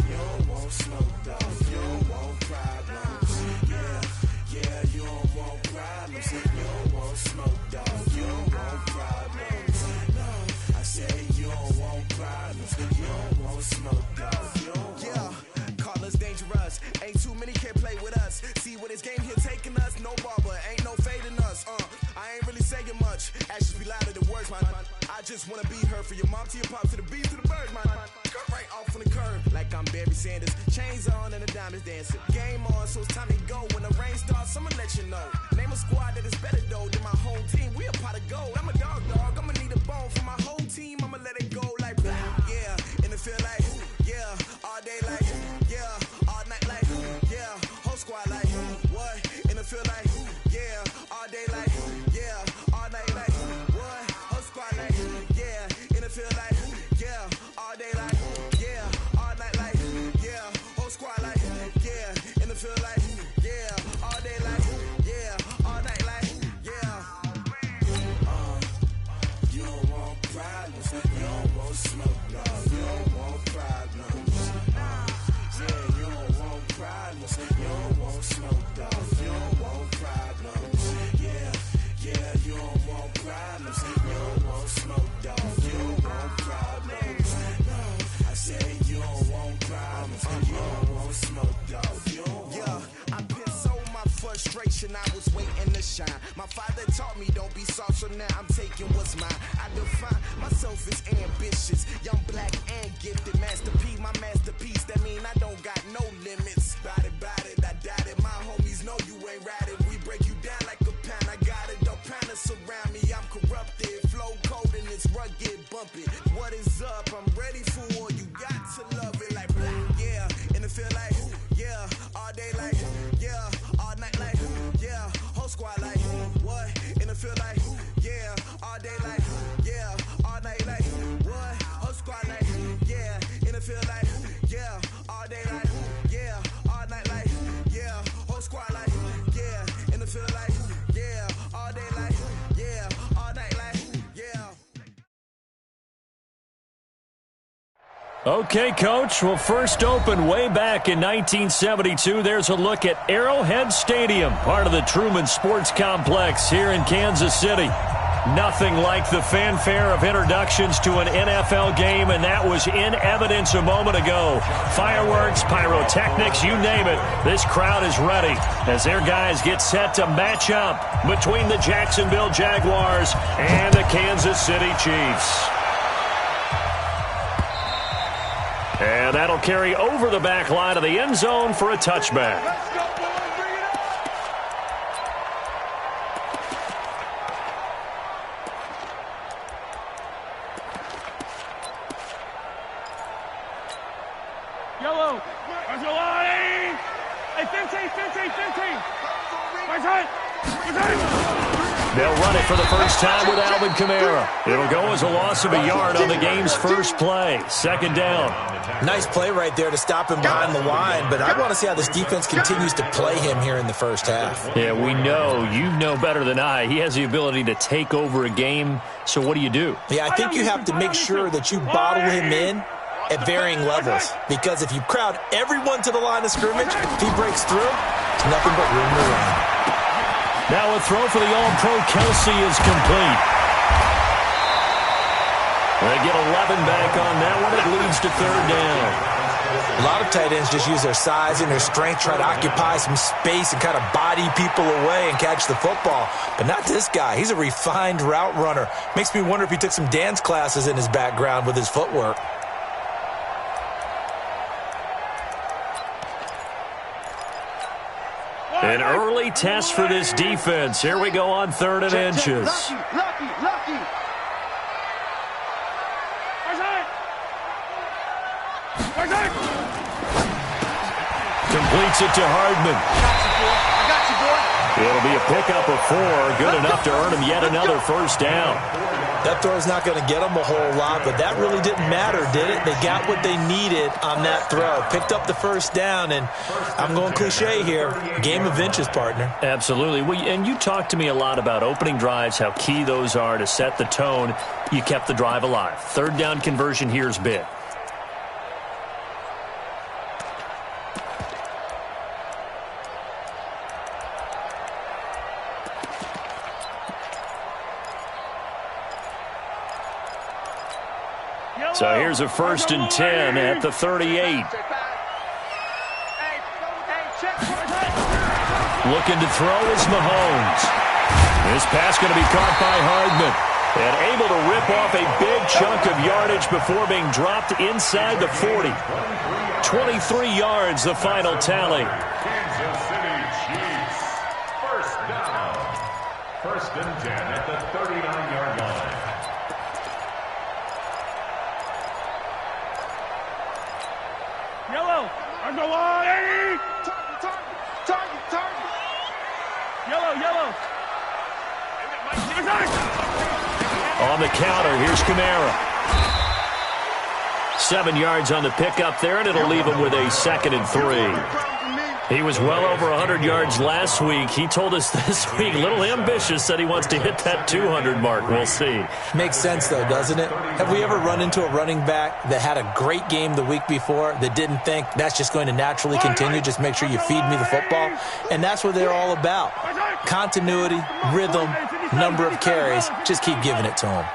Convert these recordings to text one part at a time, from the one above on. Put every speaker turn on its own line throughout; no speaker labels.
You don't want smoke, dog. You don't want problems. Yeah, you don't want problems. You don't want smoke, dog. You don't want problems. No, I said you don't want problems. You don't want smoke, dog. You don't want. Call us dangerous. Ain't too many can play with us. See what this game here taking us. No barber, ain't no fading us. I ain't really saying much. Actions be louder than words, man. I just wanna be her for your mom to your pop to the beat to the bird, man. Cut right off on the curb like I'm Barry Sanders. Chains on and the diamonds dancing. Game on, so it's time to go. When the rain starts, I'ma let you know. Name a squad that is better though than my home team. We a pot of gold. I'm a dog. I'ma need a bone for my whole team. I'ma let it go like yeah. And it feel like yeah. All day like yeah. All night like yeah. Whole squad like what? And it feel like yeah. All day like yeah. All night like what? Whole squad like yeah. And it feel like yeah. All day like yeah. All night like yeah. Whole squad like yeah. And it feel like yeah. All day like yeah. All night like yeah. You don't want problems. You don't want smoke, no. You don't want problems. Yeah, you don't want problems. You don't want smoke, dog. You don't want problems. Yeah, you don't want problems. You don't want smoke, dog. You don't want problems. No, I said you don't want problems. You don't want smoke, dog. You don't want. Yeah, I pissed so my frustration. I was waiting to shine. My father taught me don't be soft, so now I'm taking what's mine. I define myself as ambitious, young, black, and gifted. Masterpiece, my masterpiece. That mean I don't got no limits. Bout it, I doubt it. My homies know you ain't ratted. We break you down like a pound. I got it, don't pound us around me. I'm corrupted, flow cold and it's rugged, bumpy. What is up? I'm ready for war. You got to love it like yeah. And it feel like yeah. All day like yeah. All night like yeah. Whole squad like what? And it feel like yeah. All day like yeah. All night like what? Whole squad like yeah. And it feel like yeah. All day like yeah. All night like yeah. Whole squad like yeah. And it feel like yeah. All day like yeah. All night like yeah.
Okay, Coach. Well, first opened way back in 1972. There's a look at Arrowhead Stadium, part of the Truman Sports Complex here in Kansas City. Nothing like the fanfare of introductions to an NFL game, and that was in evidence a moment ago. Fireworks, pyrotechnics, you name it. This crowd is ready as their guys get set to match up between the Jacksonville Jaguars and the Kansas City Chiefs. And that'll carry over the back line of the end zone for a touchback.
Yellow. Where's your line? Hey, 15. Where's it?
They'll run it for the first time with Alvin Kamara. It'll go as a loss of a yard on the game's first play. Second down.
Nice play right there to stop him behind the line, but I want to see how this defense continues to play him here in the first half.
Yeah, we know. You know better than I. He has the ability to take over a game, so what do you do?
Yeah, I think you have to make sure that you bottle him in at varying levels, because if you crowd everyone to the line of scrimmage, if he breaks through, it's nothing but room to run.
Now a throw for the All-Pro Kelsey is complete. They get 11 back on that one. It leads to third down.
A lot of tight ends just use their size and their strength, try to occupy some space and kind of body people away and catch the football. But not this guy. He's a refined route runner. Makes me wonder if he took some dance classes in his background with his footwork.
An early test for this defense. Here we go on 3rd and inches.
Lucky. Where's it?
Completes it to Hardman.
I got you, boy.
It'll be a pickup of 4. Good enough to earn him yet another first down.
That throw's not going to get them a whole lot, but that really didn't matter, did it? They got what they needed on that throw. Picked up the first down, and I'm going cliche here. Game of inches, partner.
Absolutely. Well, and you talked to me a lot about opening drives, how key those are to set the tone. You kept the drive alive. 3rd down conversion here is big. So here's a 1st and 10 at the 38. Looking to throw is Mahomes. This pass going to be caught by Hardman. And able to rip off a big chunk of yardage before being dropped inside the 40. 23 yards, the final tally.
Kansas City Chiefs. First down. 1st and 10 at the 39-yard line.
Yellow. Underline. Target. Yellow.
On the counter, here's Kamara. 7 yards on the pickup there, and it'll leave him with a 2nd and 3. He was well over 100 yards last week. He told us this week, a little ambitious, said he wants to hit that 200 mark. We'll see.
Makes sense, though, doesn't it? Have we ever run into a running back that had a great game the week before that didn't think that's just going to naturally continue? Just make sure you feed me the football. And that's what they're all about. Continuity, rhythm, number of carries. Just keep giving it to him.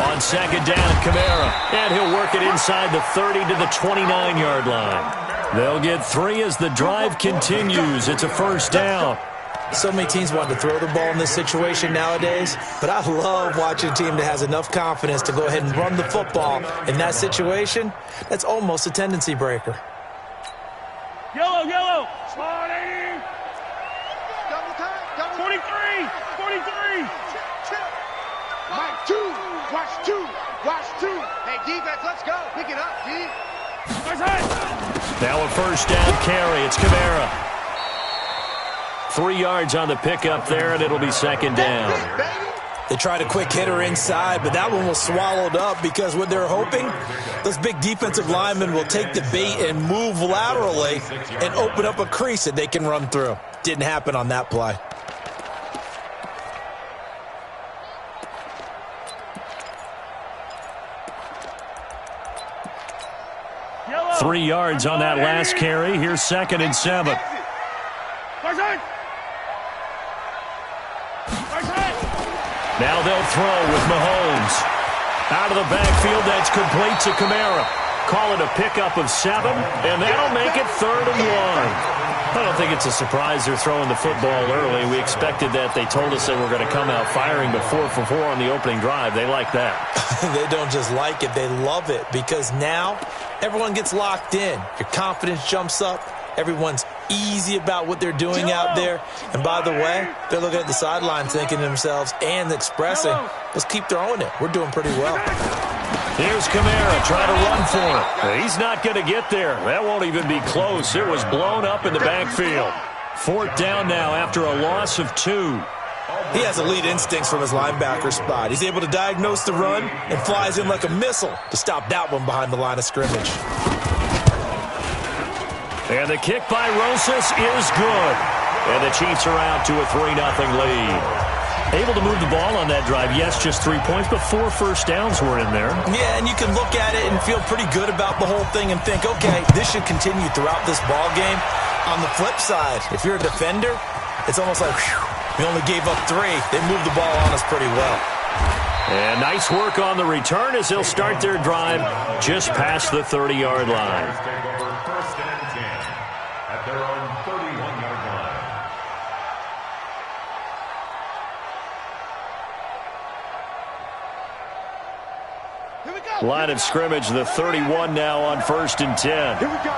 On 2nd down, Kamara. And he'll work it inside the 30 to the 29-yard line. They'll get 3 as the drive continues. It's a 1st down.
So many teams want to throw the ball in this situation nowadays, but I love watching a team that has enough confidence to go ahead and run the football. In that situation, that's almost a tendency breaker.
Yellow. Spotting. 43.
Mike, 2. Watch 2. Hey, defense, let's go. Pick it up, D.
Now a 1st down carry. It's Kamara. 3 yards on the pickup there, and it'll be 2nd down.
They tried a quick hitter inside, but that one was swallowed up because what they're hoping, those big defensive linemen will take the bait and move laterally and open up a crease that they can run through. Didn't happen on that play.
Yellow.
3 yards on that last carry. Here's 2nd and 7. Now they'll throw with Mahomes. Out of the backfield, that's complete to Kamara. Call it a pickup of 7, and that'll make it 3rd and 1. I don't think it's a surprise they're throwing the football early. We expected that. They told us they were going to come out firing, but 4 for 4 on the opening drive. They like that.
They don't just like it, they love it, because now everyone gets locked in. Your confidence jumps up. Everyone's easy about what they're doing out there. And by the way, they're looking at the sideline thinking to themselves and expressing, let's keep throwing it. We're doing pretty well.
Here's Kamara trying to run for it. He's not going to get there. That won't even be close. It was blown up in the backfield. 4th down now after a loss of 2.
He has elite instincts from his linebacker spot. He's able to diagnose the run and flies in like a missile to stop that one behind the line of scrimmage.
And the kick by Rosas is good. And the Chiefs are out to a 3-0 lead. Able to move the ball on that drive. Yes, just 3 points, but 4 first downs were in there.
Yeah, and you can look at it and feel pretty good about the whole thing and think, okay, this should continue throughout this ball game. On the flip side, if you're a defender, it's almost like, whew, we only gave up 3. They moved the ball on us pretty well.
And nice work on the return as they'll start their drive just past the 30-yard line.
Take over 1st and 10 at their own 31-yard line.
Here we go.
Line of scrimmage, the 31 now on 1st and 10.
Here we go.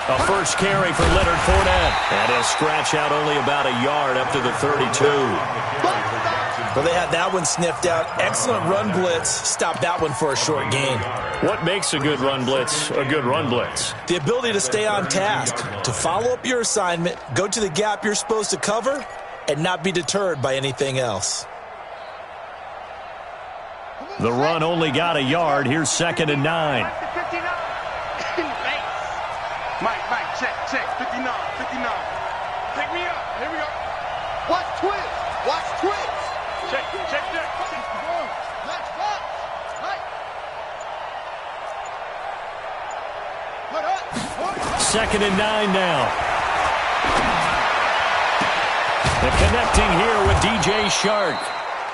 A first carry for Leonard Fournette. And he'll scratch out only about a yard up to the 32.
Well, they had that one sniffed out. Excellent run blitz. Stopped that one for a short gain.
What makes a good run blitz a good run blitz?
The ability to stay on task, to follow up your assignment, go to the gap you're supposed to cover, and not be deterred by anything else.
The run only got a yard. Here's 2nd and 9.
Mike, check, 59. Pick me up, here we go. Watch twist.
Check.
Let's watch. Mike. Put up.
2nd and 9 now. And connecting here with DJ Shark.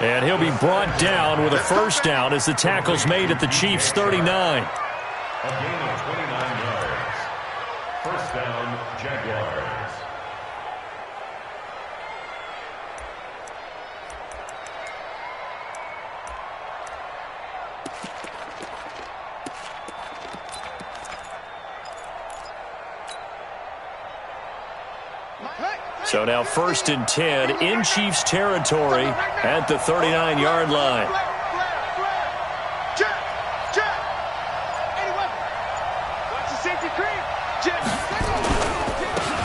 And he'll be brought down with a first down as the tackle's made at the Chiefs' 39.
A gain of 29 yards. First down, Jaguars.
So now 1st and 10 in Chiefs territory at the 39-yard line.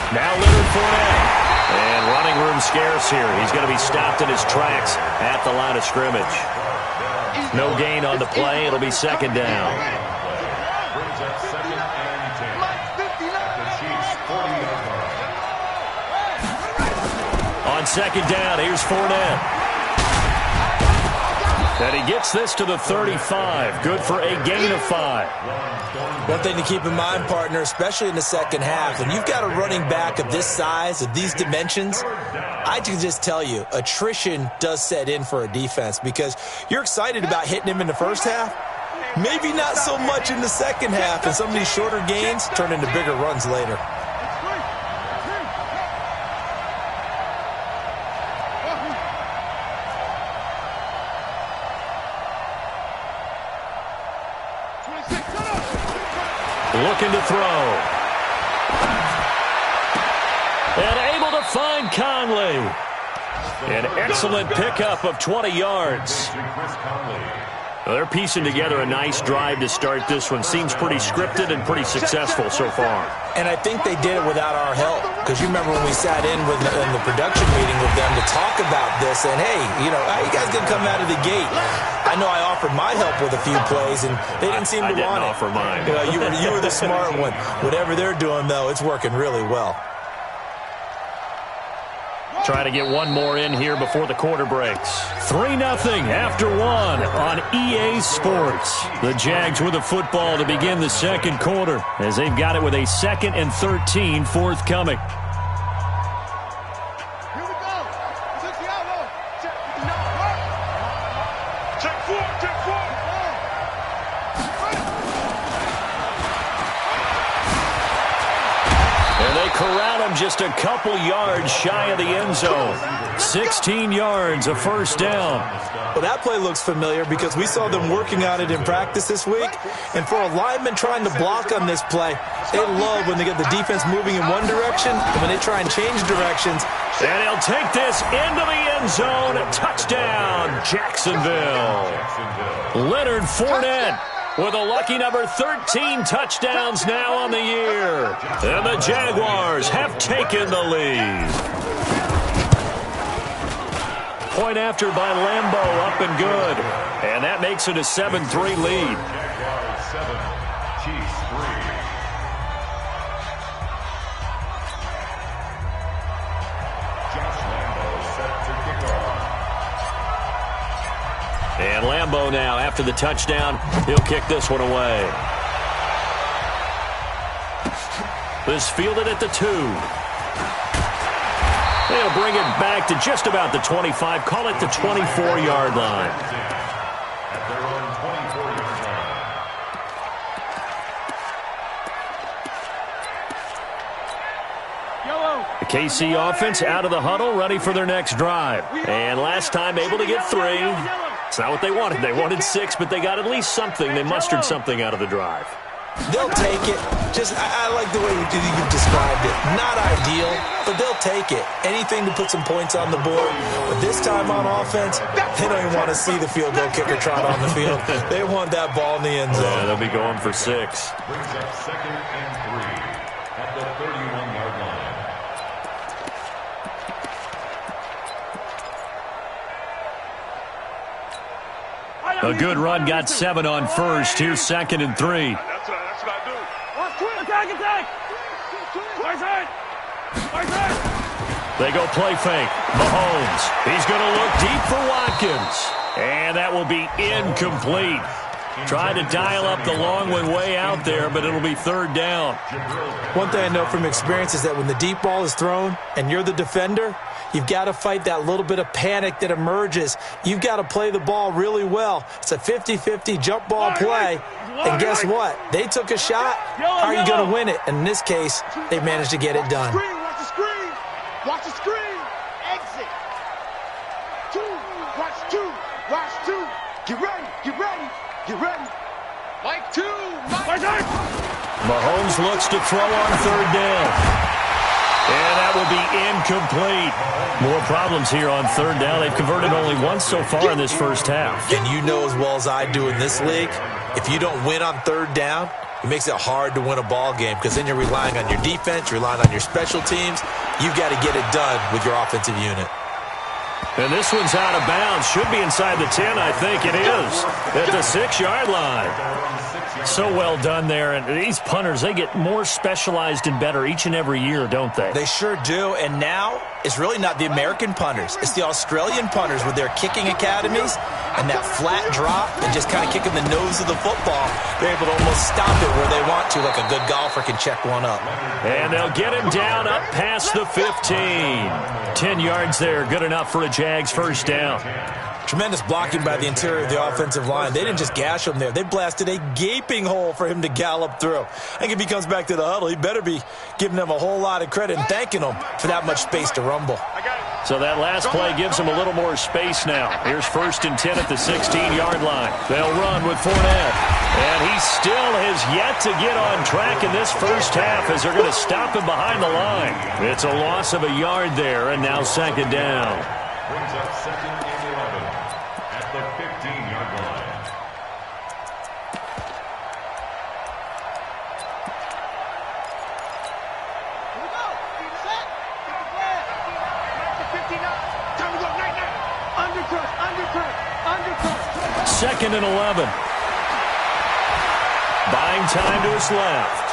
Now Leonard Fournette. And running room scarce here. He's going to be stopped in his tracks at the line of scrimmage. No gain on the play. It'll be 2nd down.
Brings up 2nd and 10. The Chiefs' 40-yard line.
On 2nd down, here's Fournette. And he gets this to the 35. Good for a gain of 5.
One thing to keep in mind, partner, especially in the second half, when you've got a running back of this size, of these dimensions, I can just tell you, attrition does set in for a defense because you're excited about hitting him in the first half. Maybe not so much in the second half, and some of these shorter gains turn into bigger runs later.
Looking to throw. And able to find Conley. An excellent pickup of 20 yards. Well, they're piecing together a nice drive to start this one. Seems pretty scripted and pretty successful so far.
And I think they did it without our help. Because you remember when we sat in the production meeting with them to talk about this. And, hey, you know, how you guys going to come out of the gate? I know I offered my help with a few plays, and they didn't seem to want it.
I didn't offer mine.
You were the smart one. Whatever they're doing, though, it's working really well.
Trying to get one more in here before the quarter breaks. 3-0 after 1 on EA Sports. The Jags with the football to begin the second quarter as they've got it with a 2nd and 13 forthcoming. Corral him just a couple yards shy of the end zone. 16 yards, a first down.
Well, that play looks familiar because we saw them working on it in practice this week. And for a lineman trying to block on this play, they love when they get the defense moving in one direction and when they try and change directions.
And he'll take this into the end zone. Touchdown, Jacksonville. Leonard Fournette with a lucky number 13 touchdowns now on the year. And the Jaguars have taken the lead. Point after by Lambeau, up and good. And that makes it a 7-3 lead.
Jaguars 7, Chiefs 3. Josh Lambeau set to kick off.
And Lambeau now, after the touchdown, he'll kick this one away. This fielded at the 2. They'll bring it back to just about the 25. Call it the 24-yard line.
At their own 24-yard line.
The KC offense out of the huddle, ready for their next drive. And last time able to get 3. It's not what they wanted. They wanted 6, but they got at least something. They mustered something out of the drive.
They'll take it. I like the way you described it. Not ideal, but they'll take it. Anything to put some points on the board. But this time on offense, they don't even want to see the field goal kicker trot on the field. They want that ball in the end zone.
Yeah, they'll be going for 6.
Brings up 2nd and 3 at the 31-yard line.
A good run, got 7 on first. Here's 2nd and 3.
That's what I do. Attack! Right side!
They go play fake. Mahomes. He's going to look deep for Watkins. And that will be incomplete. Trying to dial up the long one way out there, but it'll be 3rd down.
One thing I know from experience is that when the deep ball is thrown and you're the defender, You've got to fight that little bit of panic that emerges. You've got to play the ball really well. It's a 50-50 jump ball play. And guess what? They took a shot. How are you going to win it? And in this case, they managed to get it done.
Watch the screen. Watch the screen. Exit. Watch two. Get ready. Like two.
Mahomes looks to throw on third down. And that will be incomplete. More problems here on third down. They've converted only once so far in this first half.
And you know as well as I do in this league, if you don't win on third down, it makes it hard to win a ball game because then you're relying on your defense, you're relying on your special teams. You've got to get it done with your offensive unit.
And this one's out of bounds. Should be inside the 10, I think it is. At the 6-yard line. So well done there. And these punters, they get more specialized and better each and every year, don't they?
They sure do. And now it's really not the American punters. It's the Australian punters with their kicking academies and that flat drop and just kind of kicking the nose of the football. They're able to almost stop it where they want to, like a good golfer can check one up.
And they'll get him down up past the 15. 10 yards there, good enough for a Jags first down.
Tremendous blocking by the interior of the offensive line. They didn't just gash him there. They blasted a gaping hole for him to gallop through. I think if he comes back to the huddle, he better be giving them a whole lot of credit and thanking them for that much space to rumble.
So that last play gives them a little more space now. Here's 1st and 10 at the 16-yard line. They'll run with Fournette. And he still has yet to get on track in this first half as they're going to stop him behind the line. It's a loss of a yard there, and now 2nd down.
Brings up 2nd and 11 at the 15-yard line.
Here we go. Set. Get the flag. Mark the 59. Time to go. Night. Undercut.
2nd and 11. Buying time to his left.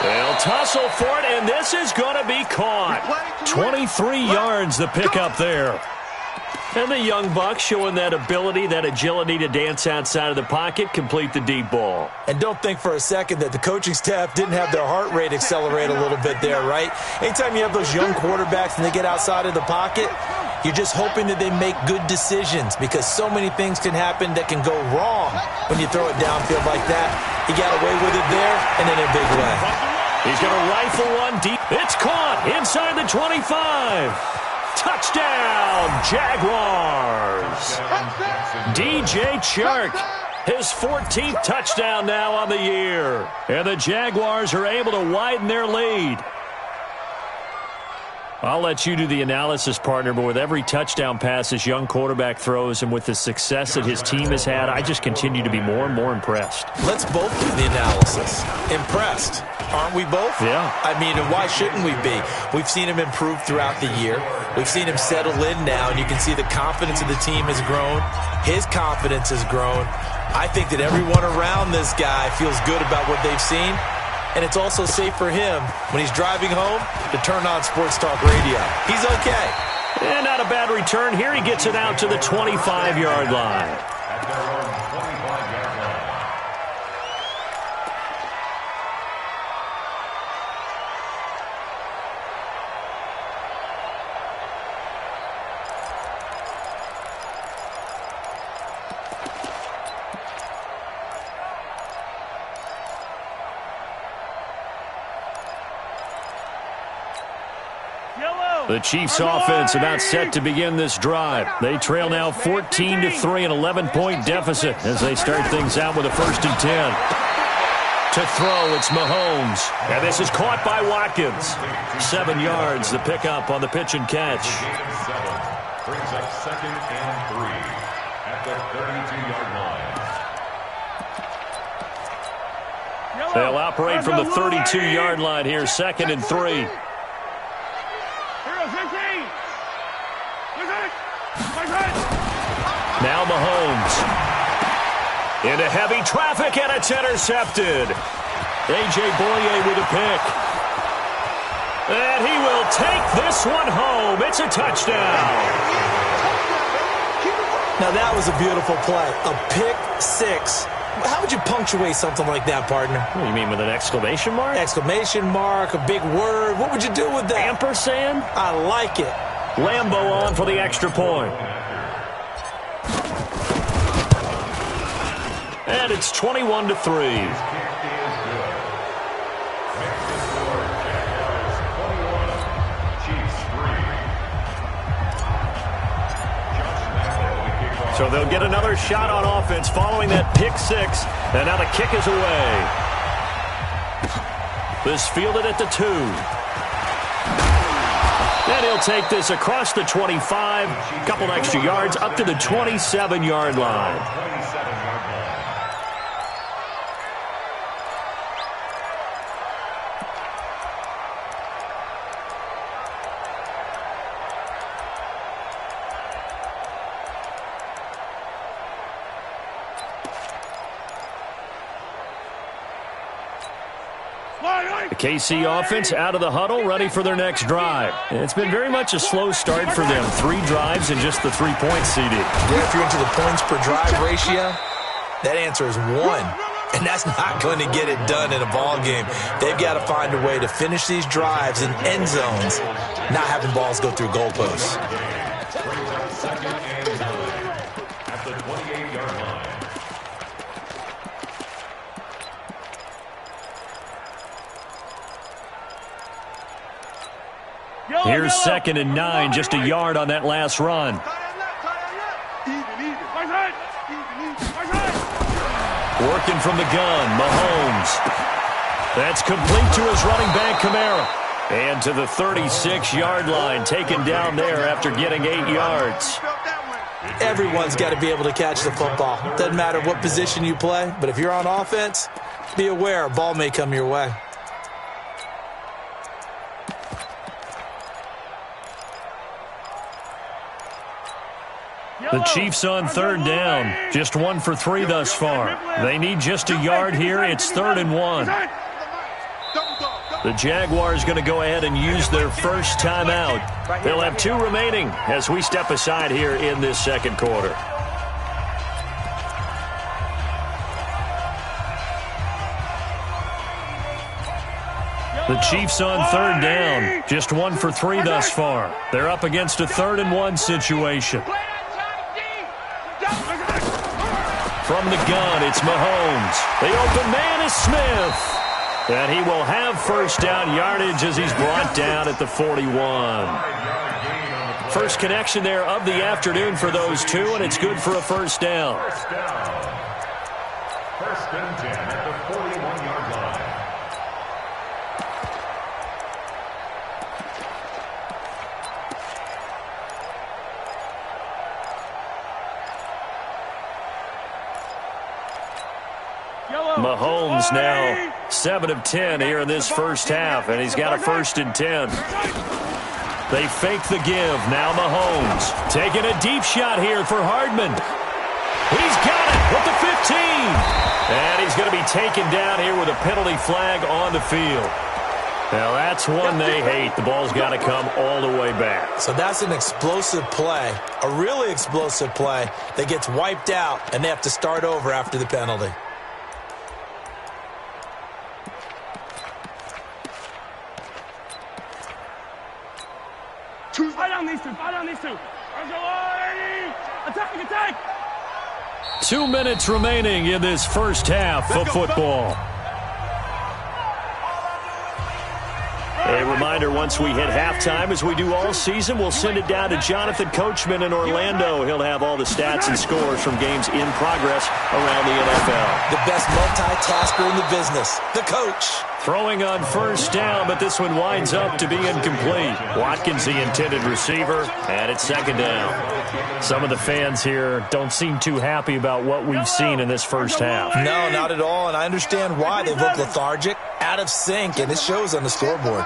They'll tussle for it, and this is going to be caught. 23 yards the pickup there. And the young buck showing that ability, that agility to dance outside of the pocket, complete the deep ball.
And don't think for a second that the coaching staff didn't have their heart rate accelerate a little bit there, right? Anytime you have those young quarterbacks and they get outside of the pocket, you're just hoping that they make good decisions because so many things can happen that can go wrong when you throw it downfield like that. He got away with it there and in a big way.
He's going to rifle one deep. It's caught inside the 25. Touchdown, Jaguars. DJ Chark, his 14th touchdown now on the year. And the Jaguars are able to widen their lead. I'll let you do the analysis, partner, but with every touchdown pass this young quarterback throws and with the success that his team has had, I just continue to be more and more impressed.
Let's both do the analysis. Impressed. Aren't we both?
Yeah.
I mean, and why shouldn't we be? We've seen him improve throughout the year. We've seen him settle in now, and you can see the confidence of the team has grown. His confidence has grown. I think that everyone around this guy feels good about what they've seen. And it's also safe for him when he's driving home to turn on Sports Talk Radio. He's okay.
And not a bad return. Here he gets it out to the 25-yard line.
At their own 25-yard line.
The Chiefs offense about set to begin this drive. They trail now 14-3, an 11-point deficit as they start things out with a 1st and 10. To throw, it's Mahomes. And this is caught by Watkins. 7 yards, the pickup on the pitch and catch.
Brings up 2nd and 3 at the 32-yard line.
They'll operate from the 32-yard line here, 2nd and 3. Now Mahomes. Into heavy traffic, and it's intercepted. A.J. Boye with a pick. And he will take this one home. It's a touchdown.
Now that was a beautiful play. A pick six. How would you punctuate something like that, partner?
What do you mean, with an exclamation mark?
Exclamation mark, a big word. What would you do with that?
Ampersand?
I like it.
Lambo on for the extra point. And it's 21-3. So they'll get another shot on offense following that pick six. And now the kick is away. This fielded at the 2. And he'll take this across the 25. Couple extra yards up to the 27-yard line. The KC offense out of the huddle, ready for their next drive. It's been very much a slow start for them. 3 drives and just the 3-point CD.
Yeah, if you're into the points per drive ratio, that answer is 1. And that's not going to get it done in a ball game. They've got to find a way to finish these drives in end zones, not having balls go through goalposts.
Second and 9 at the 28-yard line.
Here's 2nd and 9, just a yard on that last run. Working from the gun, Mahomes. That's complete to his running back, Kamara. And to the 36-yard line, taken down there after getting 8 yards.
Everyone's got to be able to catch the football. Doesn't matter what position you play, but if you're on offense, be aware a ball may come your way.
The Chiefs on 3rd down. Just 1 for 3 thus far. They need just a yard here. It's 3rd and 1. The Jaguars going to go ahead and use their first timeout. They'll have 2 remaining as we step aside here in this second quarter. The Chiefs on 3rd down. Just 1 for 3 thus far. They're up against a 3rd and 1 situation. From the gun, it's Mahomes. The open man is Smith. And he will have first down yardage as he's brought down at the 41. First connection there of the afternoon for those 2, and it's good for a first down.
First and 10 at the 41-yard line.
Mahomes now 7 of 10 here in this first half, and he's got a 1st and 10. They fake the give. Now Mahomes taking a deep shot here for Hardman. He's got it with the 15. And he's going to be taken down here with a penalty flag on the field. Now that's one they hate. The ball's got to come all the way back.
So that's an explosive play, a really explosive play that gets wiped out, and they have to start over after the penalty.
Fight on these two. Attack.
2 minutes remaining in this first half of football. A reminder, once we hit halftime, as we do all season, we'll send it down to Jonathan Coachman in Orlando. He'll have all the stats and scores from games in progress around the NFL.
The best multitasker in the business, the coach.
Throwing on first down, but this one winds up to be incomplete. Watkins, the intended receiver, and it's 2nd down. Some of the fans here don't seem too happy about what we've seen in this first half.
No, not at all, and I understand why. They look lethargic, out of sync, and it shows on the scoreboard.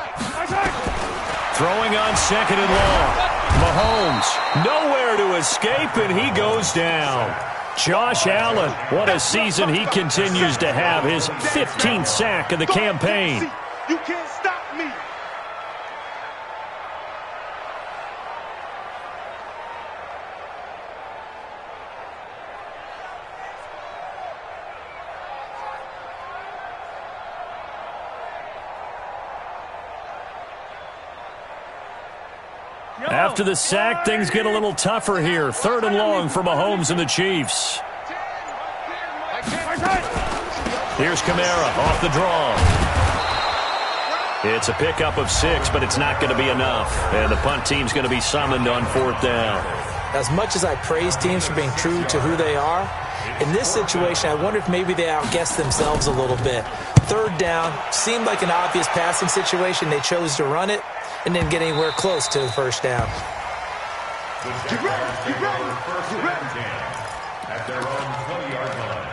Throwing on 2nd and long. Mahomes, nowhere to escape, and he goes down. Josh Allen, what a season he continues to have. His 15th sack of the campaign.
You can't stop me.
After the sack, things get a little tougher here. 3rd and long for Mahomes and the Chiefs. Here's Kamara off the draw. It's a pickup of 6, but it's not going to be enough. And the punt team's going to be summoned on 4th down.
As much as I praise teams for being true to who they are, in this situation, I wonder if maybe they outguessed themselves a little bit. 3rd down seemed like an obvious passing situation. They chose to run it and didn't get anywhere close to the 1st down.
Get ready, get ready, get ready. At their own 20-yard line.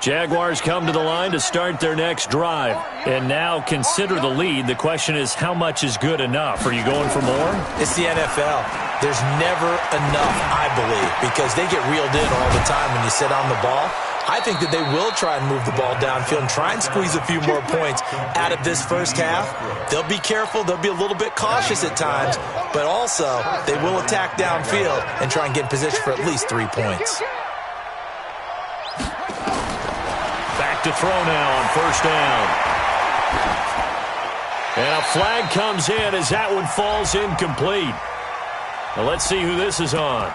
Jaguars come to the line to start their next drive. And now consider the lead. The question is, how much is good enough? Are you going for more?
It's the NFL. There's never enough, I believe, because they get reeled in all the time when you sit on the ball. I think that they will try and move the ball downfield and try and squeeze a few more points out of this first half. They'll be careful. They'll be a little bit cautious at times, but also they will attack downfield and try and get in position for at least 3 points.
Back to throw now on 1st down. And a flag comes in as that one falls incomplete. Now let's see who this is on.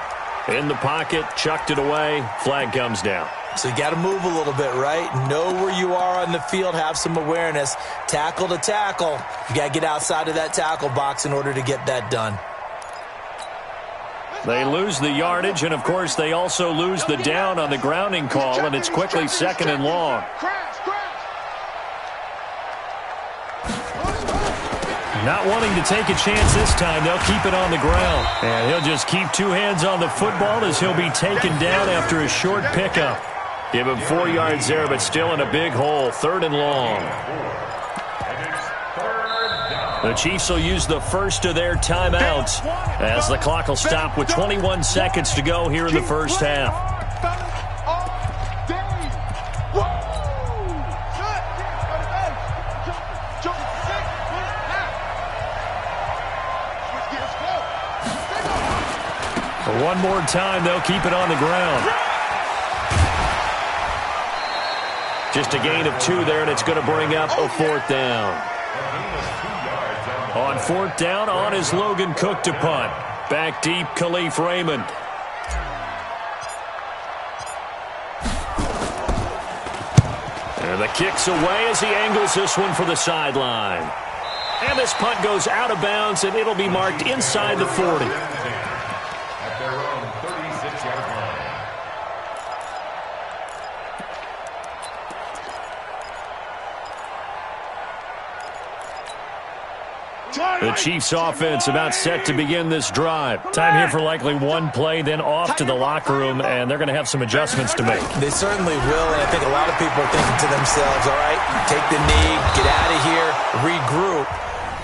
In the pocket, chucked it away, flag comes down.
So you got to move a little bit, right? Know where you are on the field, have some awareness. Tackle to tackle. You got to get outside of that tackle box in order to get that done.
They lose the yardage, and, of course, they also lose the down on the grounding call, and it's quickly 2nd and long. Not wanting to take a chance this time, they'll keep it on the ground. And he'll just keep 2 hands on the football as he'll be taken down after a short pickup. Give him 4 yards there, but still in a big hole. 3rd and long. The Chiefs will use the first of their timeouts as the clock will stop with 21 seconds to go here in the first half. One more time, they'll keep it on the ground. Just a gain of 2 there, and it's going to bring up a 4th down. On 4th down, on is Logan Cook to punt. Back deep, Khalif Raymond. And the kick's away as he angles this one for the sideline. And this punt goes out of bounds, and it'll be marked inside the 40.
At their own 36-yard line.
The Chiefs offense about set to begin this drive. Time here for likely one play, then off to the locker room, and they're going to have some adjustments to make.
They certainly will, and I think a lot of people are thinking to themselves, all right, take the knee, get out of here, regroup.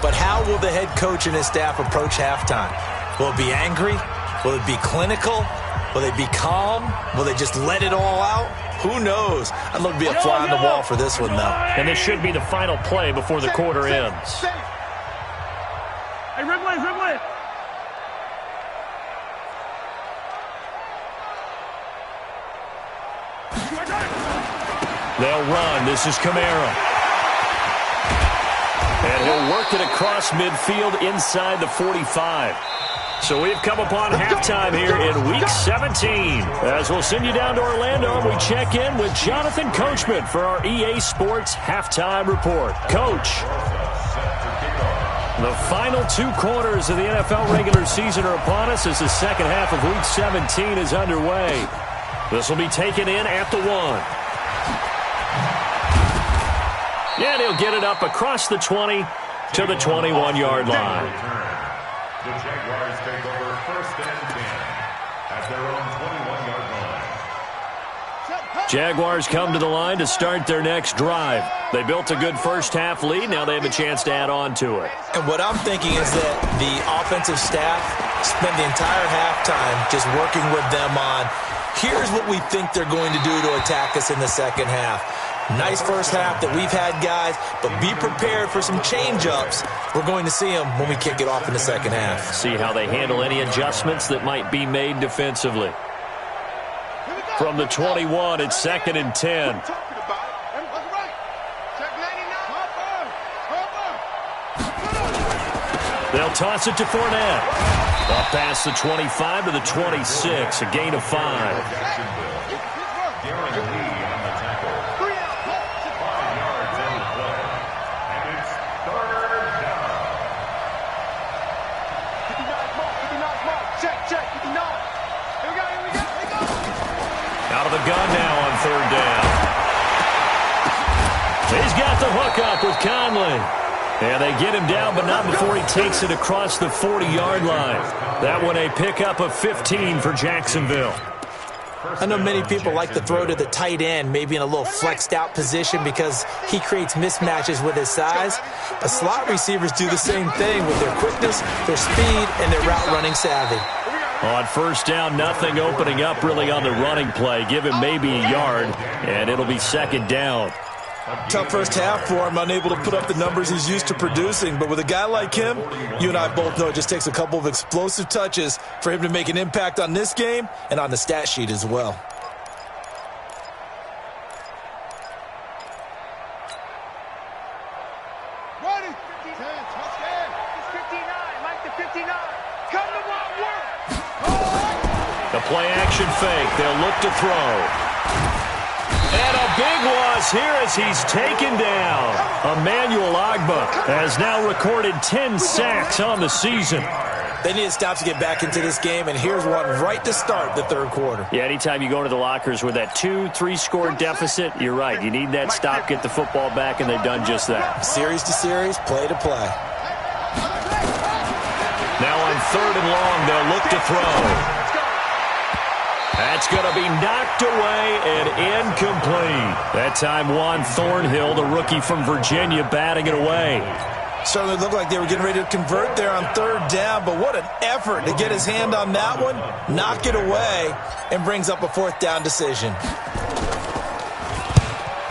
But how will the head coach and his staff approach halftime? Will it be angry? Will it be clinical? Will they be calm? Will they just let it all out? Who knows? I'd love to be a fly on the wall for this one, though.
And this should be the final play before the quarter ends.
Hey, Ridley, Ridley.
They'll run. This is Kamara. And he'll work it across midfield inside the 45. So we've come upon halftime here in Week 17. As we'll send you down to Orlando, and we check in with Jonathan Coachman for our EA Sports Halftime Report. Coach. The final 2 quarters of the NFL regular season are upon us as the second half of Week 17 is underway. This will be taken in at the 1. And he'll get it up across the 20 to the 21-yard line.
The Jaguars take over 1st and 10 at their own 21-yard line.
Jaguars come to the line to start their next drive. They built a good first half lead. Now they have a chance to add on to it.
And what I'm thinking is that the offensive staff spent the entire halftime just working with them on, here's what we think they're going to do to attack us in the second half. Nice first half that we've had, guys, but be prepared for some change-ups. We're going to see them when we kick it off in the second half.
See how they handle any adjustments that might be made defensively. From the 21, it's 2nd and 10. They'll toss it to Fournette. Up past the 25 to the 26, a gain of 5. Out of the gun now on 3rd down. He's got the hook up with Conley. And they get him down, but not before he takes it across the 40-yard line. That one a pickup of 15 for Jacksonville.
I know many people like to throw to the tight end, maybe in a little flexed out position because he creates mismatches with his size. But slot receivers do the same thing with their quickness, their speed, and their route running savvy.
On 1st down, nothing opening up really on the running play. Give him maybe a yard, and it'll be 2nd down.
Tough first half for him, unable to put up the numbers he's used to producing. But with a guy like him, you and I both know it just takes a couple of explosive touches for him to make an impact on this game and on the stat sheet as well.
The play-action fake. They'll look to throw. And a big loss here as he's taken down. Emmanuel Ogbah has now recorded 10 sacks on the season.
They need to stop to get back into this game, and here's one right to start the 3rd quarter.
Yeah, anytime you go into the lockers with that 2-3 score deficit, you're right. You need that stop, get the football back, and they've done just that.
Series to series, play to play.
Now on 3rd and long, they'll look to throw. That's going to be knocked away and incomplete. That time, Juan Thornhill, the rookie from Virginia, batting it away.
Certainly looked like they were getting ready to convert there on 3rd down, but what an effort to get his hand on that one, knock it away, and brings up a 4th down decision.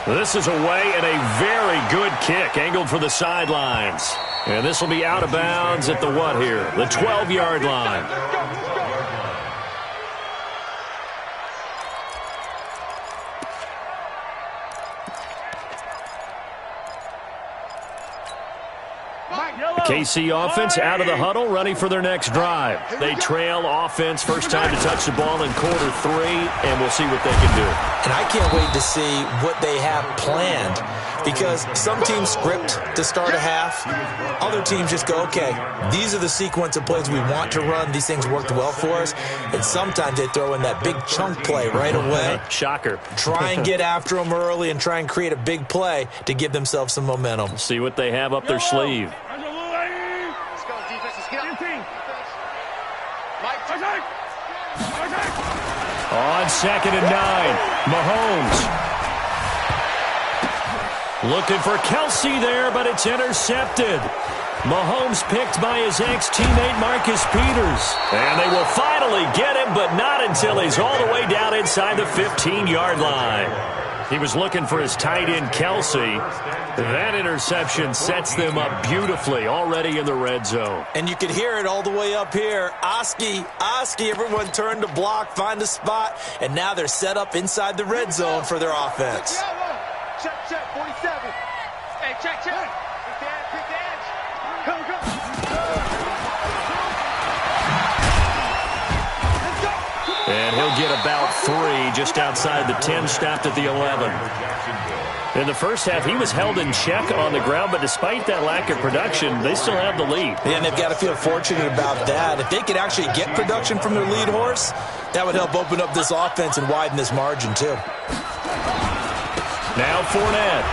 This is away and a very good kick, angled for the sidelines. And this will be out of bounds at the what here? The 12-yard line. KC offense out of the huddle, ready for their next drive. They trail offense, first time to touch the ball in quarter 3, and we'll see what they can do.
And I can't wait to see what they have planned, because some teams script to start a half. Other teams just go, okay, these are the sequence of plays we want to run. These things worked well for us. And sometimes they throw in that big chunk play right away.
Shocker.
Try and get after them early and try and create a big play to give themselves some momentum.
See what they have up their sleeve. On 2nd and 9, Mahomes. Looking for Kelsey there, but it's intercepted. Mahomes picked by his ex-teammate Marcus Peters. And they will finally get him, but not until he's all the way down inside the 15-yard line. He was looking for his tight end, Kelsey. That interception sets them up beautifully already in the red zone.
And you can hear it all the way up here. Oski, everyone turned to block, find a spot, and now they're set up inside the red zone for their offense.
Check, 47. Hey, check. Pick the edge. Come.
And he'll get about 3 just outside the 10, stopped at the 11. In the first half, he was held in check on the ground, but despite that lack of production, they still have the lead.
And they've got to feel fortunate about that. If they could actually get production from their lead horse, that would help open up this offense and widen this margin too.
Now Fournette.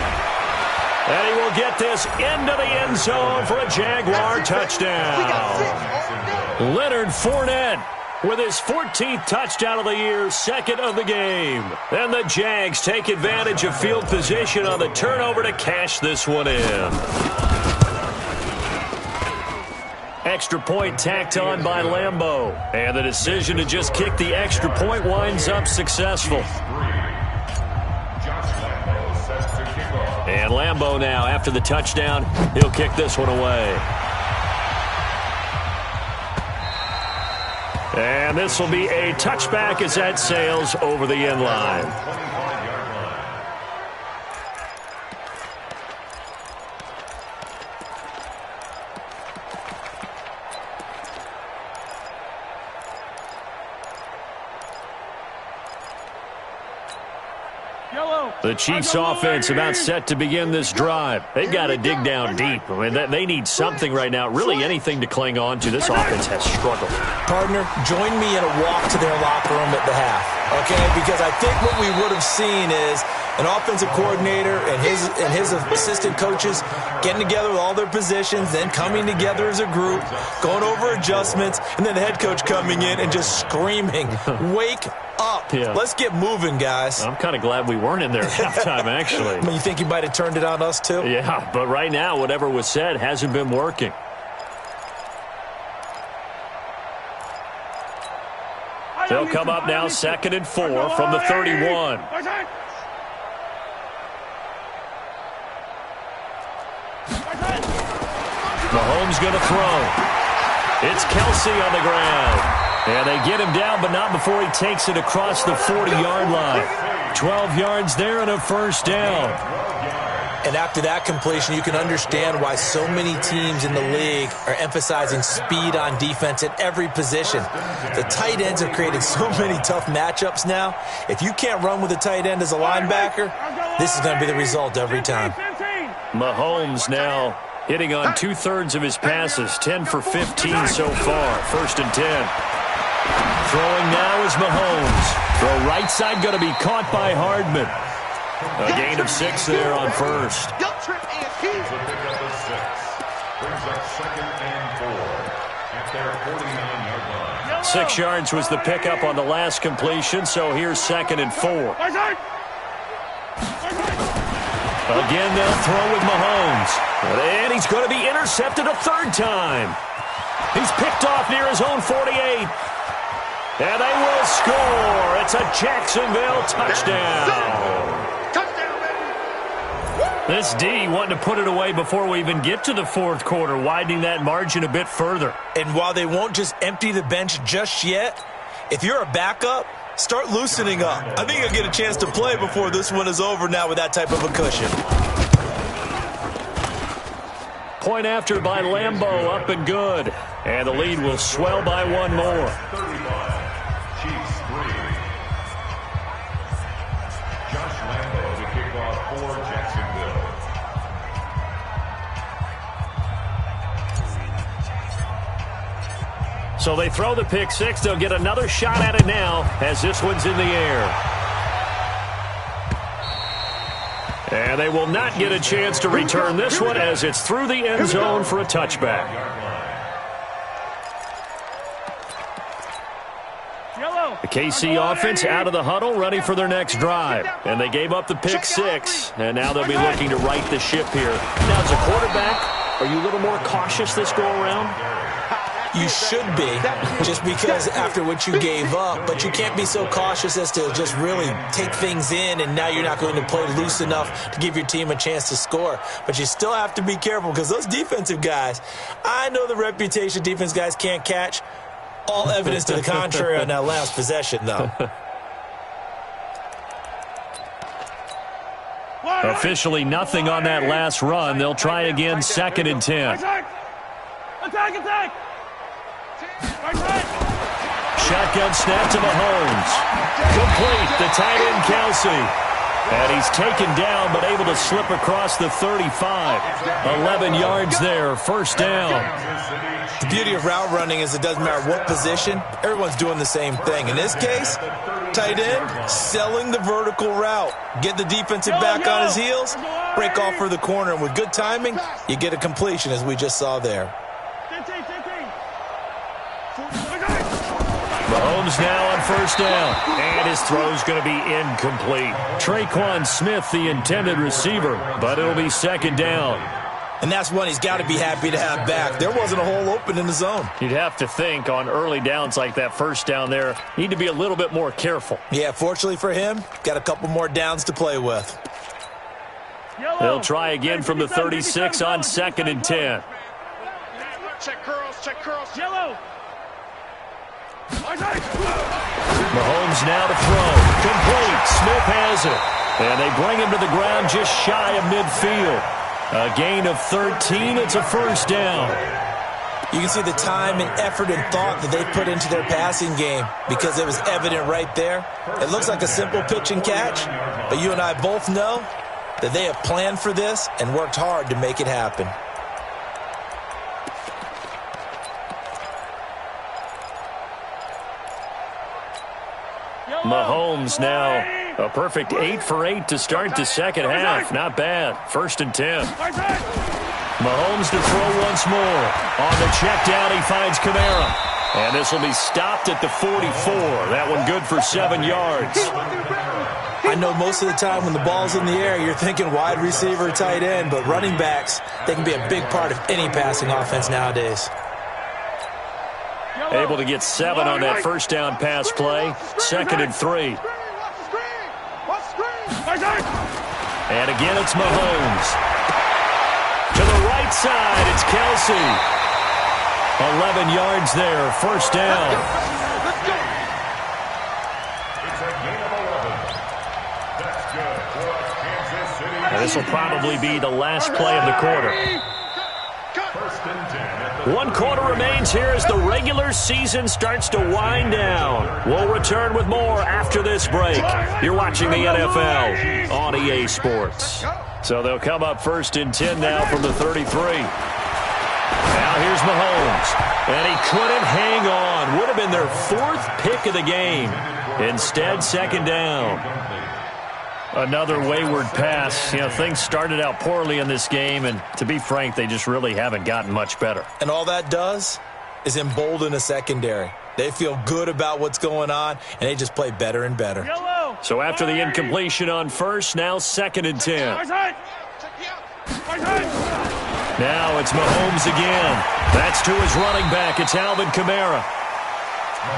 And he will get this into the end zone for a Jaguar touchdown. Leonard Fournette with his 14th touchdown of the year, 2nd of the game. And the Jags take advantage of field position on the turnover to cash this one in. Extra point tacked on by Lambeau. And the decision to just kick the extra point winds up successful.
Josh Lambeau set to
Lambeau now after the touchdown. He'll kick this one away. And this will be a touchback as that sails over the end line. The Chiefs offense about set to begin this drive. They've got to dig down deep. I mean, they need something right now, really anything to cling on to. This offense has struggled.
Partner, join me in a walk to their locker room at the half, okay? Because I think what we would have seen is an offensive coordinator and his assistant coaches getting together with all their positions, then coming together as a group, going over adjustments, and then the head coach coming in and just screaming, wake up. Yeah. Let's get moving, guys.
I'm kind of glad we weren't in there at halftime, actually.
You think you might have turned it on us, too?
Yeah, but right now, whatever was said hasn't been working. They'll come up now 2nd and 4 from the 31. Mahomes going to throw. It's Kelsey on the ground. And they get him down, but not before he takes it across the 40-yard line. 12 yards there and a first down.
And after that completion, you can understand why so many teams in the league are emphasizing speed on defense at every position. The tight ends have created so many tough matchups now. If you can't run with a tight end as a linebacker, this is going to be the result every time.
Mahomes now hitting on 2/3 of his passes, 10 for 15 so far. 1st and 10. Throwing now is Mahomes. Throw right side going to be caught by Hardman. A gain of 6 there on first.
The pickup of 6. Brings up 2nd and 4 at their 49-yard line.
6 yards was the pickup on the last completion, so here's 2nd and 4. Again, they'll throw with Mahomes. And he's going to be intercepted a 3rd time. He's picked off near his own 48. And they will score. It's a Jacksonville touchdown. This D wanting to put it away before we even get to the 4th quarter, widening that margin a bit further.
And while they won't just empty the bench just yet, if you're a backup, start loosening up. I think you'll get a chance to play before this one is over now with that type of a cushion.
Point after by Lambeau, up and good. And the lead will swell by 1 more.
35, Chiefs 3. Josh Lambeau to kick off for Jacksonville.
So they throw the pick 6. They'll get another shot at it now as this one's in the air. And they will not get a chance to return this one as it's through the end zone for a touchback. The KC offense out of the huddle, ready for their next drive. And they gave up the pick 6, and now they'll be looking to right the ship here. Now, as a quarterback, are you a little more cautious this go-around?
You should be, just because after what you gave up, but you can't be so cautious as to just really take things in, and now you're not going to play loose enough to give your team a chance to score. But you still have to be careful because those defensive guys, I know the reputation defense guys can't catch. All evidence to the contrary on that last possession, though.
Officially nothing on that last run. They'll try again 2nd and 10.
Attack!
Shotgun snap to Mahomes. Complete, the tight end Kelsey. And he's taken down but able to slip across the 35. 11 yards there, first down.
The beauty of route running is it doesn't matter what position, everyone's doing the same thing. In this case, tight end, selling the vertical route. Get the defensive back on his heels, break off for the corner, and with good timing, you get a completion as we just saw there.
Mahomes now on first down, and his throw's going to be incomplete. Traquan Smith, the intended receiver, but it'll be 2nd down.
And that's one he's got to be happy to have back. There wasn't a hole open in the zone.
You'd have to think on early downs like that first down there, need to be a little bit more careful.
Yeah, fortunately for him, got a couple more downs to play with.
They'll try again from the 36 on 2nd and 10.
Check curls, check curls.
Yellow.
Mahomes now to throw. Complete. Smith has it. And they bring him to the ground just shy of midfield. A gain of 13. It's a first down.
You can see the time and effort and thought that they put into their passing game because it was evident right there. It looks like a simple pitch and catch, but you and I both know that they have planned for this and worked hard to make it happen.
Mahomes now a perfect 8 for 8 to start the second half. Not bad. 1st and 10. Mahomes to throw once more. On the check down, he finds Kamara. And this will be stopped at the 44. That one good for 7 yards.
I know most of the time when the ball's in the air, you're thinking wide receiver, tight end, but running backs, they can be a big part of any passing offense nowadays.
Able to get 7 on that first down pass play. 2nd and 3. And again, it's Mahomes. To the right side, it's Kelsey. 11 yards there, first down.
It's a gain of 11. That's good for Kansas City.
This will probably be the last play of the quarter.
1st and 10 at the
1 quarter remains here as the regular season starts to wind down. We'll return with more after this break. You're watching the NFL on EA Sports. So they'll come up 1st and 10 now from the 33. Now here's Mahomes. And he couldn't hang on. Would have been their 4th pick of the game. Instead, 2nd down. Another wayward pass. You know, things started out poorly in this game, and to be frank, they just really haven't gotten much better.
And all that does is embolden a secondary. They feel good about what's going on, and they just play better and better.
So after the incompletion on first, now 2nd and 10. Now it's Mahomes again. That's to his running back. It's Alvin Kamara.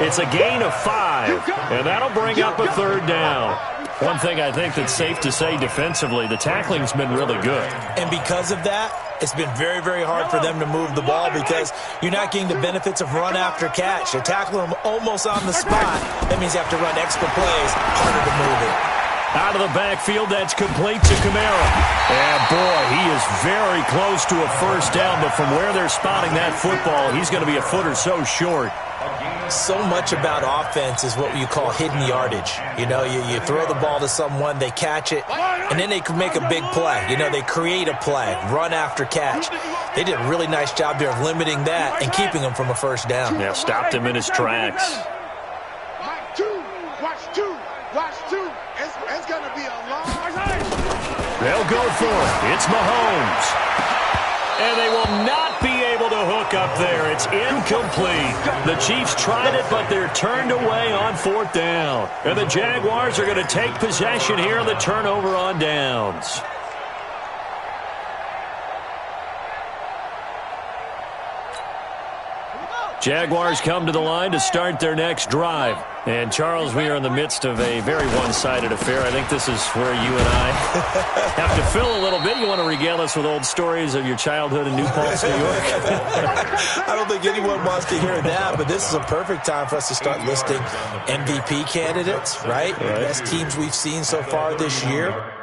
It's a gain of 5, and that'll bring up a 3rd down. One thing I think that's safe to say defensively, the tackling's been really good.
And because of that, it's been very, very hard for them to move the ball because you're not getting the benefits of run after catch. You're tackling them almost on the spot. That means you have to run extra plays, harder to move it.
Out of the backfield, that's complete to Kamara. And boy, he is very close to a first down, but from where they're spotting that football, he's going to be a foot or so short.
So much about offense is what you call hidden yardage. You know, you throw the ball to someone, they catch it, and then they can make a big play. You know, they create a play, run after catch. They did a really nice job there of limiting that and keeping him from a first down.
Yeah, stopped him in his tracks.
Watch two. It's going to be a long.
They'll go for it. It's Mahomes. And they will not be able to hook up there. It's incomplete. The Chiefs tried it, but they're turned away on 4th down. And the Jaguars are going to take possession here on the turnover on downs. Jaguars come to the line to start their next drive. And, Charles, we are in the midst of a very one-sided affair. I think this is where you and I have to fill a little bit. You want to regale us with old stories of your childhood in New Paltz, New York?
I don't think anyone wants to hear that, but this is a perfect time for us to start listing MVP candidates, right? Best teams we've seen so far this year.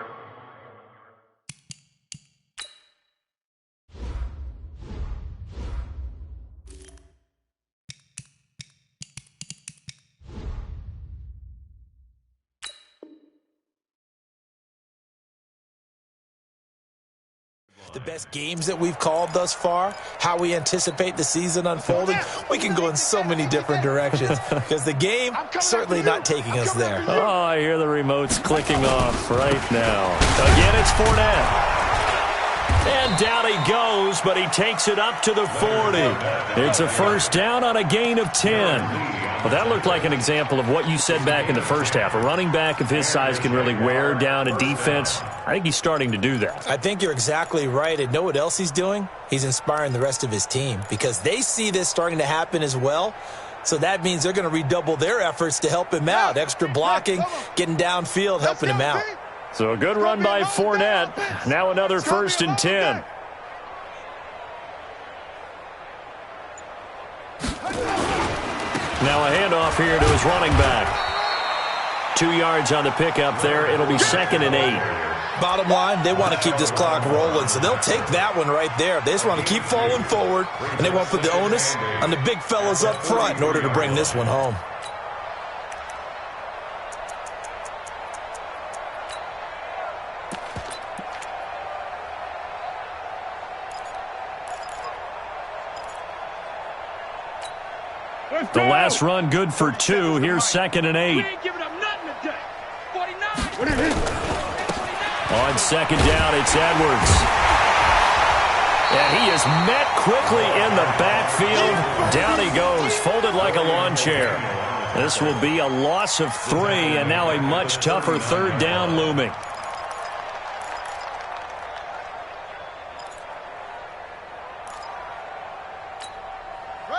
The best games that we've called thus far, how we anticipate the season unfolding, we can go in so many different directions because the game certainly not taking us there.
Oh, I hear the remotes clicking off right now. Again, it's Fournette. And down he goes, but he takes it up to the 40. It's a first down on a gain of 10. Well, that looked like an example of what you said back in the first half. A running back of his size can really wear down a defense. I think he's starting to do that.
I think you're exactly right. And know what else he's doing? He's inspiring the rest of his team because they see this starting to happen as well. So that means they're going to redouble their efforts to help him out. Extra blocking, getting downfield, helping him out.
So a good run by Fournette. Now another 1st and 10. Now a handoff here to his running back. 2 yards on the pickup there. It'll be 2nd and 8.
Bottom line, they want to keep this clock rolling, so they'll take that one right there. They just want to keep falling forward, and they want to put the onus on the big fellas up front in order to bring this one home.
The last run good for 2. Here's 2nd and 8. On 2nd down, it's Edwards. And he is met quickly in the backfield. Down he goes, folded like a lawn chair. This will be a loss of 3, and now a much tougher 3rd down looming.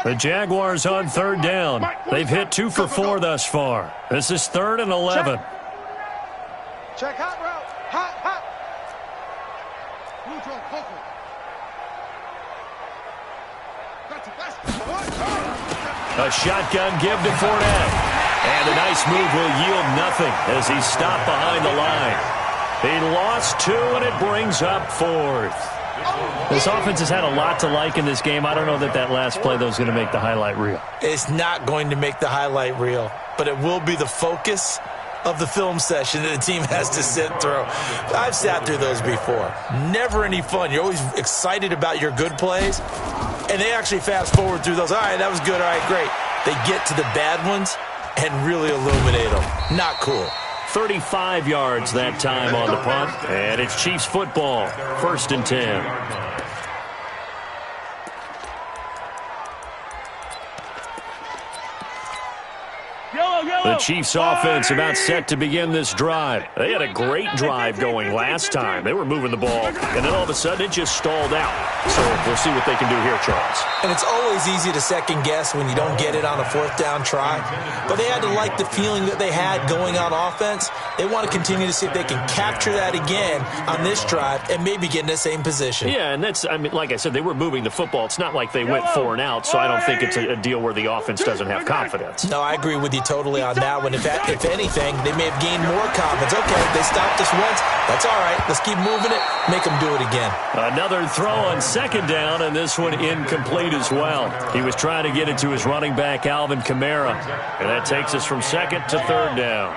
The Jaguars on 3rd down. They've hit 2 for 4 thus far. This is 3rd and 11.
Check hot route. Hot, hot.
A shotgun give to Fournette. And a nice move will yield nothing as he's stopped behind the line. He lost 2, and it brings up 4th. This offense has had a lot to like in this game. I don't know that last play, though, is going to make the highlight reel.
It's not going to make the highlight reel, but it will be the focus of the film session that the team has to sit through. I've sat through those before. Never any fun. You're always excited about your good plays, and they actually fast forward through those. All right, that was good. All right, great. They get to the bad ones and really illuminate them. Not cool.
35 yards that time on the punt, and it's Chiefs football, 1st and 10. The Chiefs offense about set to begin this drive. They had a great drive going last time. They were moving the ball, and then all of a sudden it just stalled out. So we'll see what they can do here, Charles.
And it's always easy to second guess when you don't get it on a 4th down try. But they had to like the feeling that they had going on offense. They want to continue to see if they can capture that again on this drive and maybe get in the same position.
Yeah, and that's, I mean, like I said, they were moving the football. It's not like they went 4 and out, so I don't think it's a deal where the offense doesn't have confidence.
No, I agree with you totally on that one. If anything, they may have gained more confidence. Okay, they stopped us once. That's all right. Let's keep moving it. Make them do it again.
Another throw on 2nd down, and this one incomplete as well. He was trying to get it to his running back, Alvin Kamara. And that takes us from 2nd to 3rd down.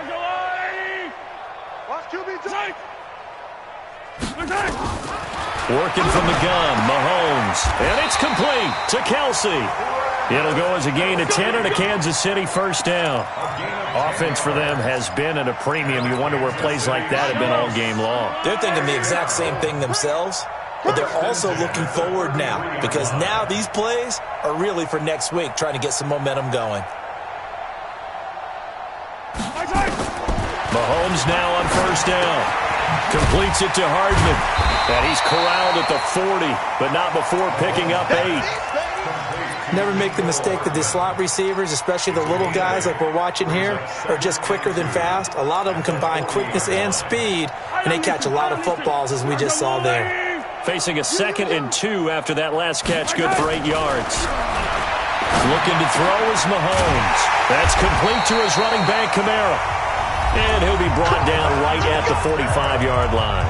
Working from the gun, Mahomes. And it's complete to Kelsey. It'll go as a gain of 10 and a Kansas City 1st down. Offense for them has been at a premium. You wonder where plays like that have been all game long.
They're thinking the exact same thing themselves, but they're also looking forward now because now these plays are really for next week, trying to get some momentum going.
Mahomes now on 1st down. Completes it to Hardman. And he's corralled at the 40, but not before picking up 8.
Never make the mistake that the slot receivers, especially the little guys like we're watching here, are just quicker than fast. A lot of them combine quickness and speed, and they catch a lot of footballs, as we just saw there.
Facing a 2nd and 2 after that last catch, good for 8 yards. Looking to throw is Mahomes. That's complete to his running back, Kamara. And he'll be brought down right at the 45-yard line.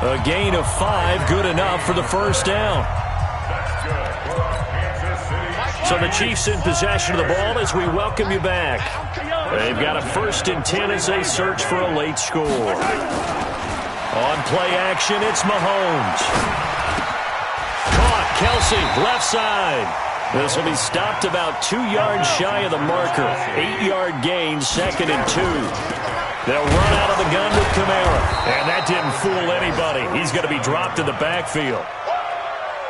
A gain of 5, good enough for the 1st down. So the Chiefs in possession of the ball as we welcome you back. They've got a 1st and 10 as they search for a late score. On play action, it's Mahomes. Caught, Kelsey, left side. This will be stopped about 2 yards shy of the marker. 8-yard gain, 2nd and 2. They'll run out of the gun with Kamara. And that didn't fool anybody. He's going to be dropped in the backfield.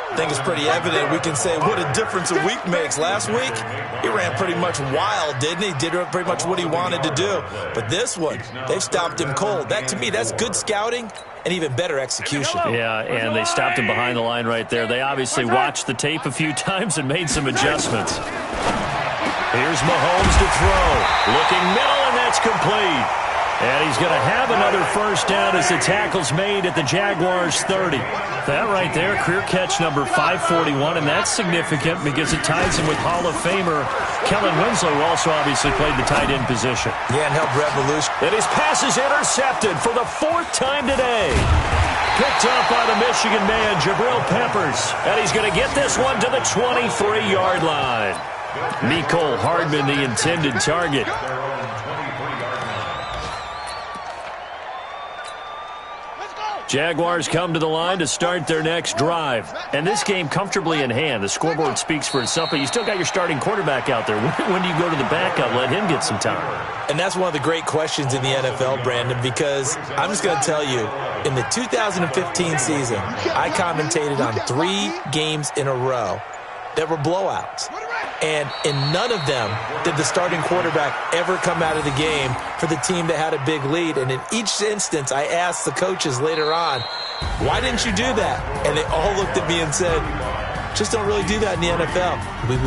I think it's pretty evident. We can say what a difference a week makes. Last week, he ran pretty much wild, didn't he? Did pretty much what he wanted to do. But this one, they've stopped him cold. That, to me, that's good scouting and even better execution.
Yeah, and they stopped him behind the line right there. They obviously watched the tape a few times and made some adjustments. Here's Mahomes to throw. Looking middle, and that's complete. And he's going to have another first down as the tackle's made at the Jaguars' 30. That right there, career catch number 541, and that's significant because it ties him with Hall of Famer Kellen Winslow, who also obviously played the tight end position.
Yeah, and helped revolution.
And his pass is intercepted for the 4th time today. Picked up by the Michigan man, Jabril Peppers. And he's going to get this one to the 23-yard line. Mecole Hardman, the intended target. Jaguars come to the line to start their next drive. And this game comfortably in hand. The scoreboard speaks for itself, but you still got your starting quarterback out there. When do you go to the backup, let him get some time?
And that's one of the great questions in the NFL, Brandon, because I'm just going to tell you, in the 2015 season, I commentated on 3 games in a row that were blowouts. And in none of them did the starting quarterback ever come out of the game for the team that had a big lead. And in each instance, I asked the coaches later on, why didn't you do that? And they all looked at me and said, just don't really do that in the NFL.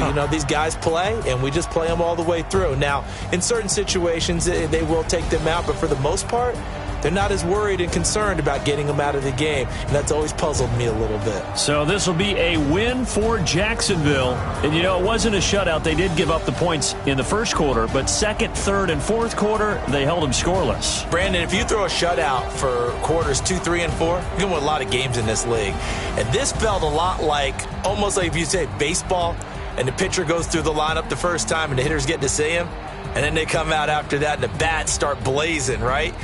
You know, these guys play, and we just play them all the way through. Now, in certain situations, they will take them out, but for the most part, they're not as worried and concerned about getting them out of the game, and that's always puzzled me a little bit.
So this will be a win for Jacksonville. And, you know, it wasn't a shutout. They did give up the points in the first quarter, but second, third, and fourth quarter, they held them scoreless.
Brandon, if you throw a shutout for quarters 2, 3, and 4, you're going to win a lot of games in this league. And this felt a lot like, almost like if you say baseball, and the pitcher goes through the lineup the first time, and the hitters get to see him, and then they come out after that, and the bats start blazing, right?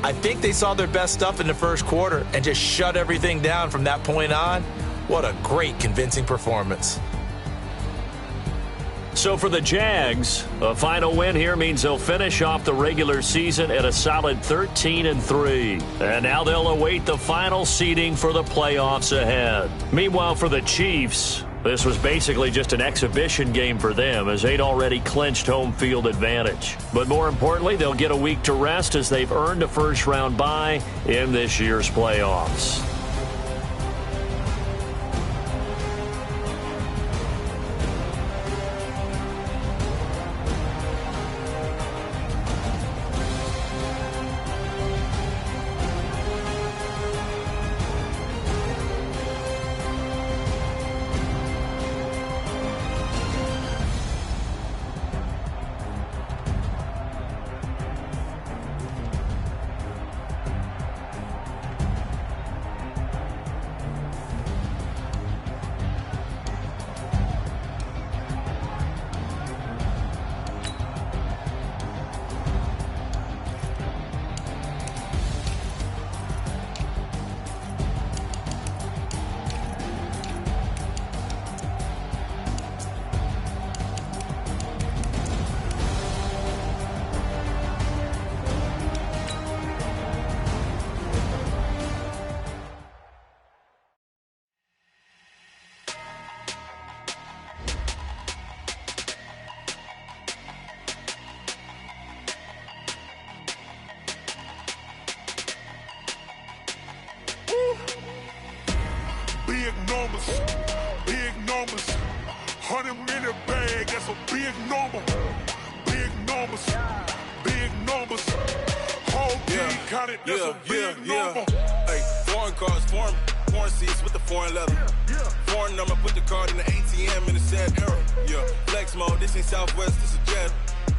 I think they saw their best stuff in the first quarter and just shut everything down from that point on. What a great, convincing performance.
So for the Jags, a final win here means they'll finish off the regular season at a solid 13-3. And now they'll await the final seeding for the playoffs ahead. Meanwhile, for the Chiefs, this was basically just an exhibition game for them as they'd already clinched home field advantage. But more importantly, they'll get a week to rest as they've earned a first-round bye in this year's playoffs.
Big numbers, 100-minute bag, that's a big number. Big numbers, whole team counted, that's a big number.
Hey, foreign cars, foreign seats with the foreign leather. Foreign number, put the card in the ATM in the sad era. Yeah, flex mode, this ain't Southwest, this is Jet.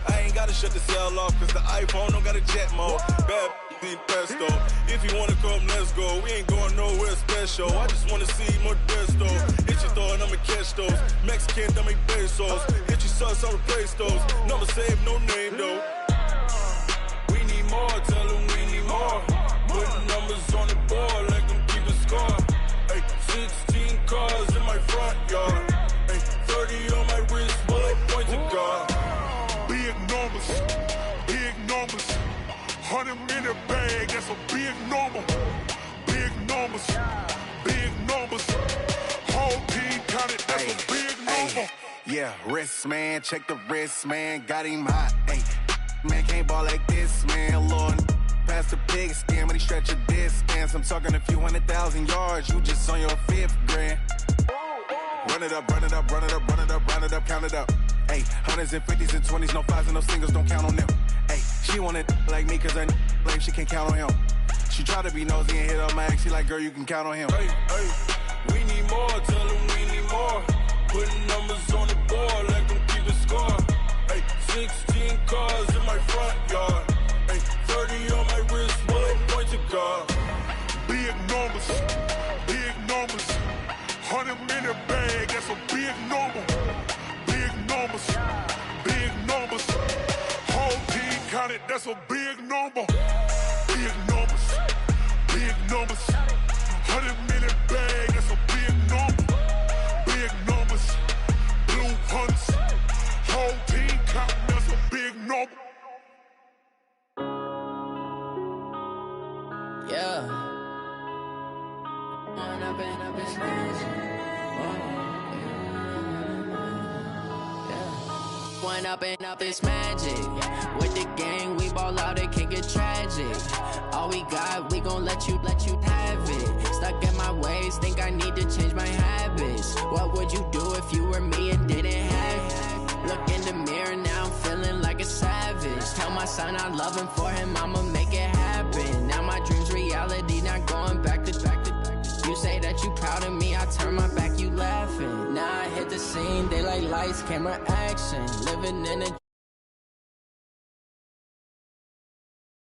I ain't gotta shut the cell off, cause the iPhone don't got a jet mode. Bad need pesto. If you wanna come, let's go. We ain't going nowhere special. I just wanna see more Modesto. Hit your thought, I'ma catch those. Mexican, I'ma pesos. Hit your sus, I'll replace those. Number save, no name though. We need more, tell them we need more. Putting numbers on the board like I'm keeping score. Ay, 16 cars in my front yard. Ay, 30 on my wrist, bullet point to God.
Big numbers, 100-minute bag, that's a big number. Big numbers, whole team counted, that's a big number.
Yeah, wrist man, check the wrist man, got him hot. Ay, man can't ball like this, man. Lord, past the pig skin when he stretch a distance. I'm talking a few 100,000 yards, you just on your 5th grand. Run it up, run it up, run it up, run it up, run it up, count it up. Ay, hundreds and 50s and 20s, no 5s and no singles, don't count on them. Ay, She want it like me, cause her lame, she can't count on him. She try to be nosy and hit up my ex, she like, girl, you can count on him. Hey, hey, we need more, tell them we need more. Putting numbers on the board, let them keep the score. Hey, 16 cars in my front yard. Hey, 30 on my wrist, one point to guard.
Big numbers, 100-minute bag, that's a big number. Big numbers, whole team counted, that's a big number. Big numbers, 100-minute bag, that's a big number. Big numbers, blue hunts, whole team counting, that's a big number.
Yeah. One up and up, it's magic. With the gang, we ball out, it can get tragic. All we got, we gon' let you have it. Stuck in my ways, think I need to change my habits. What would you do if you were me and didn't have it? Look in the mirror, now I'm feeling like a savage. Tell my son I love him, for him I'ma make it happen. Now my dream's reality, not going back to back. You say that you proud of me, I turn my back, you laughing. Now I hit the scene, they like lights, camera, action. Living in a